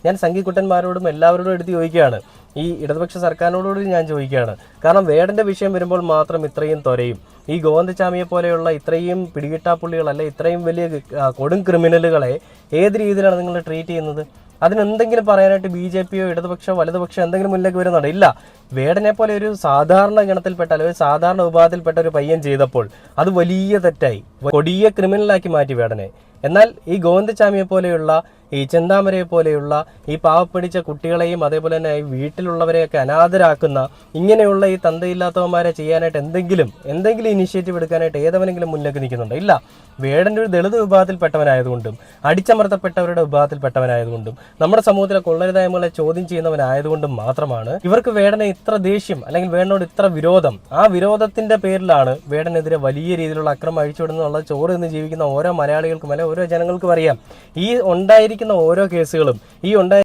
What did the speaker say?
ഞാൻ സംഘിക്കുട്ടന്മാരോടും എല്ലാവരോടും എടുത്ത് ചോദിക്കുകയാണ്, ഈ ഇടതുപക്ഷ സർക്കാരിനോടുകൂടി ഞാൻ ചോദിക്കുകയാണ്. കാരണം വേടന്റെ വിഷയം വരുമ്പോൾ മാത്രം ഇത്രയും ത്വരയും ഈ ഗോവിന്ദചാമിയെ പോലെയുള്ള ഇത്രയും പിടികിട്ടാപ്പുള്ളികൾ അല്ലെ ഇത്രയും വലിയ കൊടും ക്രിമിനലുകളെ ഏത് രീതിയിലാണ് നിങ്ങൾ ട്രീറ്റ് ചെയ്യുന്നത്? അതിനെന്തെങ്കിലും പറയാനായിട്ട് BJPയോ ഇടതുപക്ഷമോ വലതുപക്ഷമോ എന്തെങ്കിലും മുന്നിലേക്ക് വരുന്നുണ്ടോ? ഇല്ല. വേടനെ പോലെ ഒരു സാധാരണ ഗണത്തിൽപ്പെട്ട അല്ലെങ്കിൽ സാധാരണ വിഭാഗത്തിൽപ്പെട്ട ഒരു പയ്യൻ ചെയ്തപ്പോൾ അത് വലിയ തെറ്റായി, കൊടിയ ക്രിമിനലാക്കി മാറ്റി വേടനെ. എന്നാൽ ഈ ഗോവിന്ദചാമിയെ പോലെയുള്ള ഈ ചെന്താമരയെ പോലെയുള്ള ഈ പാവപ്പിടിച്ച കുട്ടികളെയും അതേപോലെ തന്നെ ഈ വീട്ടിലുള്ളവരെയൊക്കെ അനാഥരാക്കുന്ന ഇങ്ങനെയുള്ള ഈ തന്തയില്ലാത്തവന്മാരെ ചെയ്യാനായിട്ട് എന്തെങ്കിലും ഇനിഷ്യേറ്റീവ് എടുക്കാനായിട്ട് ഏതവനെങ്കിലും മുന്നിലേക്ക് നിൽക്കുന്നുണ്ടോ? ഇല്ല. വേടൻ്റെ ഒരു ദളിത് വിഭാഗത്തിൽപ്പെട്ടവനായതുകൊണ്ടും അടിച്ചമർത്തപ്പെട്ടവരുടെ വിഭാഗത്തിൽപ്പെട്ടവനായതുകൊണ്ടും നമ്മുടെ സമൂഹത്തിലെ കൊള്ളരുതായ്മകളെ ചോദ്യം ചെയ്യുന്നവനായതുകൊണ്ടും മാത്രമാണ് ഇവർക്ക് വേടനെ ഇത്ര ദേഷ്യം അല്ലെങ്കിൽ വേടനോട് ഇത്ര വിരോധം. ആ വിരോധത്തിന്റെ പേരിലാണ് വേടനെതിരെ വലിയ രീതിയിലുള്ള അക്രമം അഴിച്ചുവിടുന്നുള്ള ചോറ് നിന്ന് ജീവിക്കുന്ന ഓരോ മലയാളികൾക്കും അല്ലെങ്കിൽ ഓരോ ജനങ്ങൾക്കും അറിയാം. ഈ ഉണ്ടായിരിക്കുന്ന ഓരോ കേസുകളും